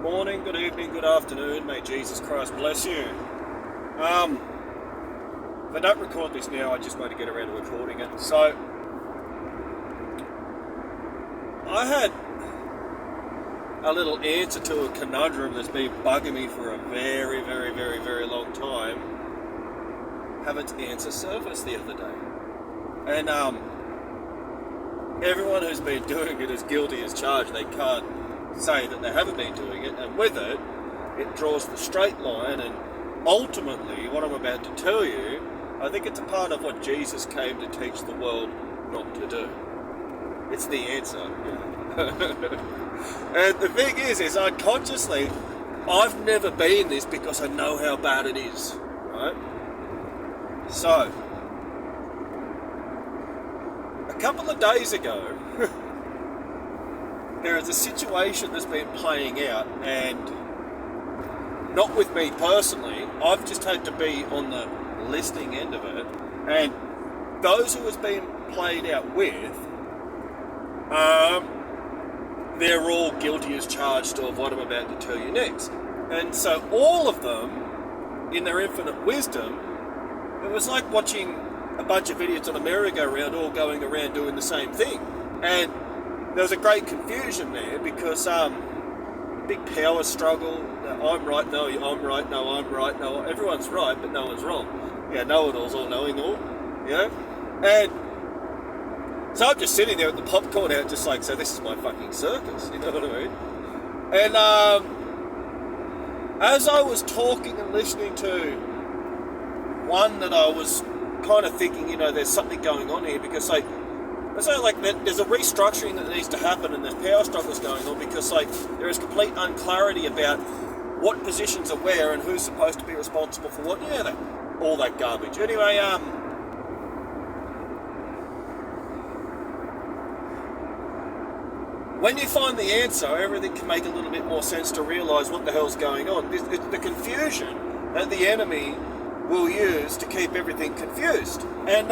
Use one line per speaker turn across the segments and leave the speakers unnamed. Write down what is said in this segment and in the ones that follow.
morning, good evening, good afternoon. May Jesus Christ bless you. If I don't record this now, I just want to get around to recording it. So, I had a little answer to a conundrum that's been bugging me for a very, very, very, very long time. Have its answer surfaced the other day. And everyone who's been doing it is guilty as charged. They can't say that they haven't been doing it, and with it, it draws the straight line. And ultimately, what I'm about to tell you, I think it's a part of what Jesus came to teach the world not to do. It's the answer. And the thing is unconsciously, I've never been this because I know how bad it is, right? So, a couple of days ago, there is a situation that's been playing out, and not with me personally, I've just had to be on the listening end of it, and those who it's been played out with, they're all guilty as charged of what I'm about to tell you next. And so all of them, in their infinite wisdom, it was like watching a bunch of idiots on a merry-go-round all going around doing the same thing. And there was a great confusion there because big power struggle. I'm right, no, I'm right, no, I'm right, no. Everyone's right, but no one's wrong. Yeah, know-it-alls all knowing all, you know? And so I'm just sitting there with the popcorn out just like, so this is my fucking circus, you know what I mean? And as I was talking and listening to one that I was kind of thinking, you know, there's something going on here because, like, there's a restructuring that needs to happen and there's power struggles going on because, like, there is complete unclarity about what positions are where and who's supposed to be responsible for what. Yeah, all that garbage. Anyway, when you find the answer, everything can make a little bit more sense to realise what the hell's going on. It's the confusion that the enemy will use to keep everything confused. And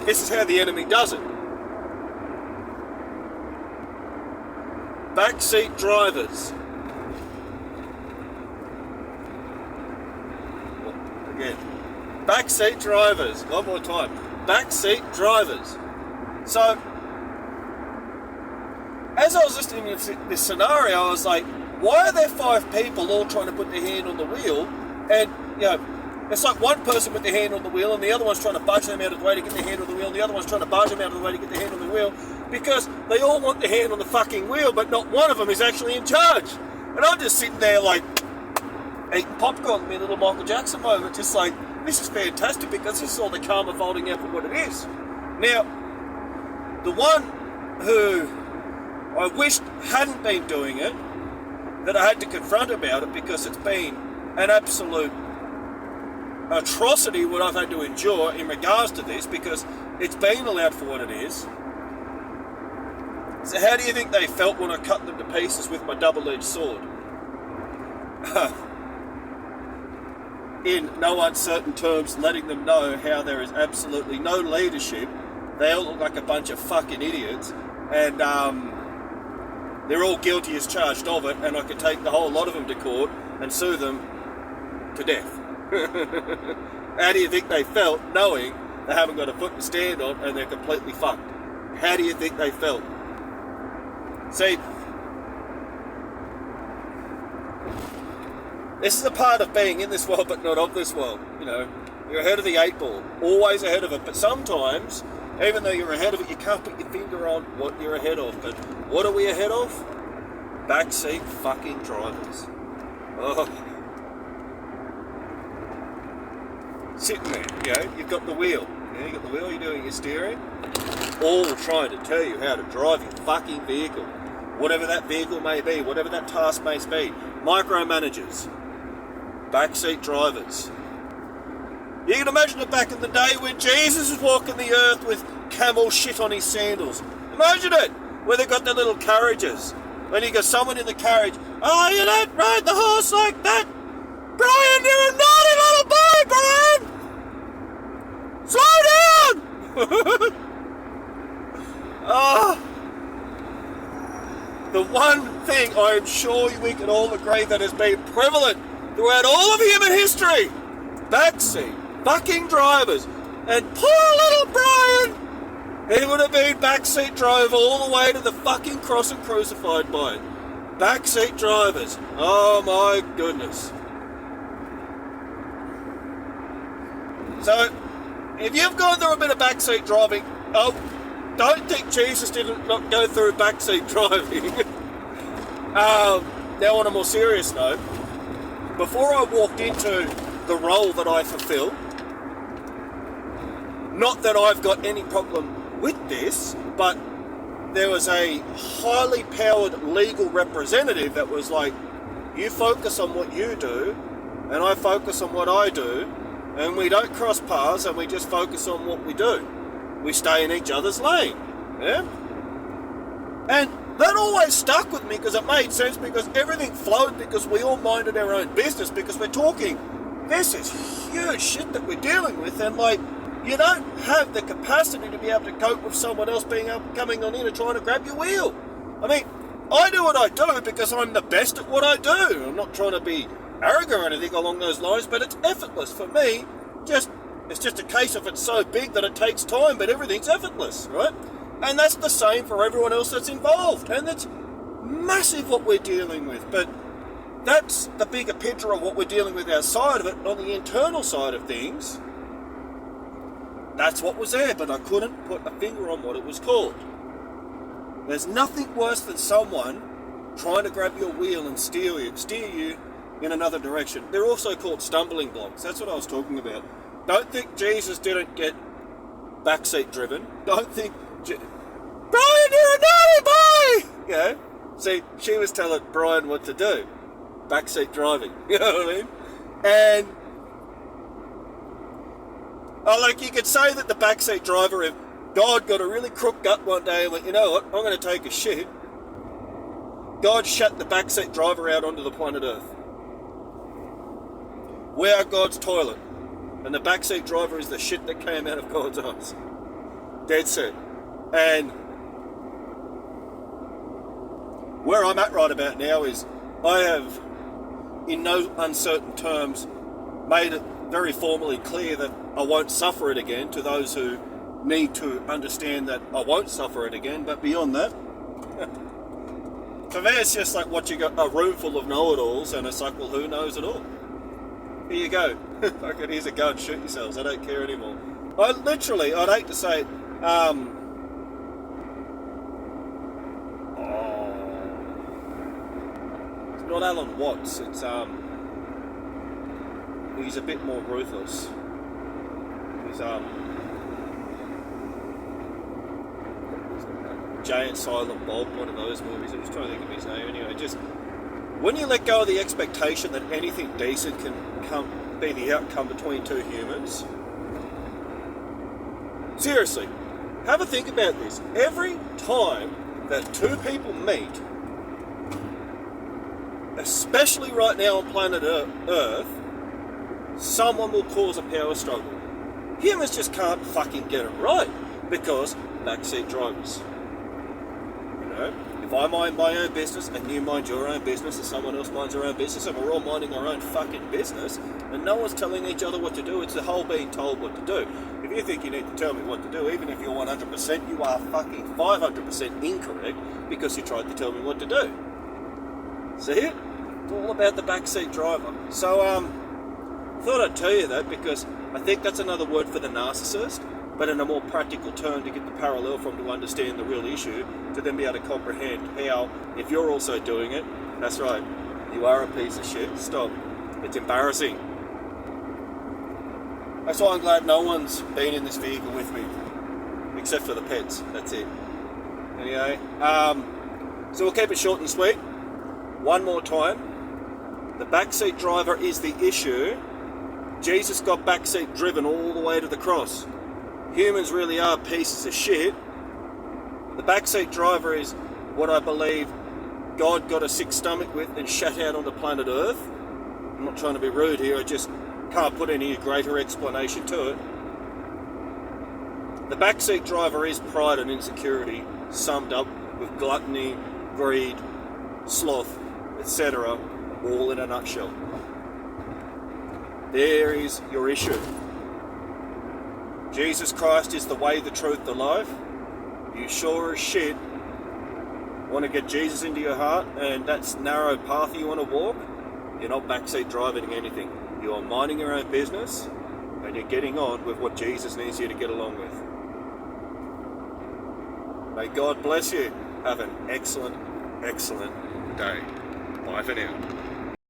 this is how the enemy does it. Backseat drivers. Again. Backseat drivers. One more time. Backseat drivers. So, as I was listening to this scenario, I was like, why are there 5 people all trying to put their hand on the wheel? And, you know, it's like one person with their hand on the wheel and the other one's trying to budge them out of the way to get their hand on the wheel, and the other one's trying to budge them out of the way to get their hand on the wheel, because they all want their hand on the fucking wheel, but not one of them is actually in charge. And I'm just sitting there like, eating popcorn, me a little Michael Jackson moment, just like, this is fantastic because this is all the karma folding out for what it is. Now, the one who I wished hadn't been doing it, that I had to confront about it because it's been an absolute atrocity what I've had to endure in regards to this, because it's been allowed for what it is. So how do you think they felt when I cut them to pieces with my double-edged sword? In no uncertain terms, letting them know how there is absolutely no leadership. They all look like a bunch of fucking idiots, and they're all guilty as charged of it, and I could take the whole lot of them to court and sue them to death. How do you think they felt knowing they haven't got a foot to stand on and they're completely fucked? How do you think they felt? See, this is a part of being in this world but not of this world. You know, you're ahead of the 8 ball, always ahead of it, but sometimes, even though you're ahead of it, you can't put your finger on what you're ahead of. But what are we ahead of? Backseat fucking drivers. Oh. Sitting there, you know, you've got the wheel. Yeah, you've got the wheel, you're doing your steering. All trying to tell you how to drive your fucking vehicle. Whatever that vehicle may be, whatever that task may be. Micromanagers. Backseat drivers. You can imagine it back in the day when Jesus was walking the earth with camel shit on his sandals. Imagine it, where they got their little carriages. When you got someone in the carriage, oh, you don't ride the horse like that. Brian, you're a naughty little boy, Brian! Slow down! Oh. the one thing I am sure we can all agree that has been prevalent throughout all of human history. Backseat fucking drivers. And poor little Brian, he would have been backseat driver all the way to the fucking cross and crucified by it. Backseat drivers. Oh my goodness. So, if you've gone through a bit of backseat driving, don't think Jesus didn't not go through backseat driving. Now, on a more serious note, before I walked into the role that I fulfill, not that I've got any problem with this, but there was a highly powered legal representative that was like, you focus on what you do, and I focus on what I do, and we don't cross paths, and we just focus on what we do. We stay in each other's lane. Yeah? And that always stuck with me because it made sense, because everything flowed, because we all minded our own business, because we're talking, this is huge shit that we're dealing with, and like, you don't have the capacity to be able to cope with someone else coming on in and trying to grab your wheel. I mean, I do what I do because I'm the best at what I do. I'm not trying to be arrogant or anything along those lines, but it's effortless for me. It's just a case of it's so big that it takes time, but everything's effortless, right? And that's the same for everyone else that's involved. And it's massive what we're dealing with. But that's the bigger picture of what we're dealing with outside of it. On the internal side of things, that's what was there, but I couldn't put a finger on what it was called. There's nothing worse than someone trying to grab your wheel and steer you in another direction. They're also called stumbling blocks. That's what I was talking about. Don't think Jesus didn't get backseat driven. Don't think, Brian, you're a naughty boy! You know? See, she was telling Brian what to do. Backseat driving. You know what I mean? And like, you could say that the backseat driver, if God got a really crook gut one day and went, you know what, I'm going to take a shit, God shut the backseat driver out onto the planet Earth. We are God's toilet, and the backseat driver is the shit that came out of God's eyes. Dead set. And where I'm at right about now is I have, in no uncertain terms, made it very formally clear that I won't suffer it again to those who need to understand that I won't suffer it again. But beyond that, for me it's just like watching a room full of know-it-alls, and it's like, well, who knows it all? Here you go. Fucking here's a gun, shoot yourselves. I don't care anymore. I'd hate to say it, it's not Alan Watts, it's he's a bit more ruthless. He's Jay and Silent Bob, one of those movies. I'm just trying to think of his name anyway. Just when you let go of the expectation that anything decent can be the outcome between two humans, seriously, have a think about this. Every time that two people meet, especially right now on planet Earth, someone will cause a power struggle. Humans just can't fucking get it right because backseat drivers. You know, if I mind my own business and you mind your own business and someone else minds their own business and we're all minding our own fucking business and no one's telling each other what to do, it's the whole being told what to do. If you think you need to tell me what to do, even if you're 100%, you are fucking 500% incorrect because you tried to tell me what to do. See it? It's all about the backseat driver. So, I thought I'd tell you that because I think that's another word for the narcissist, but in a more practical term to get the parallel from to understand the real issue, to then be able to comprehend how, if you're also doing it, that's right, you are a piece of shit. Stop. It's embarrassing. That's why I'm glad no one's been in this vehicle with me, except for the pets. That's it. Anyway, so we'll keep it short and sweet. One more time. The backseat driver is the issue. Jesus got backseat driven all the way to the cross. Humans really are pieces of shit. The backseat driver is what I believe God got a sick stomach with and shut out onto planet Earth. I'm not trying to be rude here, I just can't put any greater explanation to it. The backseat driver is pride and insecurity summed up with gluttony greed, sloth, etc., all in a nutshell. There is your issue. Jesus Christ is the way, the truth, the life. You sure as shit want to get Jesus into your heart, and that's narrow path you want to walk. You're not backseat driving anything. You are minding your own business, and you're getting on with what Jesus needs you to get along with. May God bless you. Have an excellent, excellent day. Bye for now.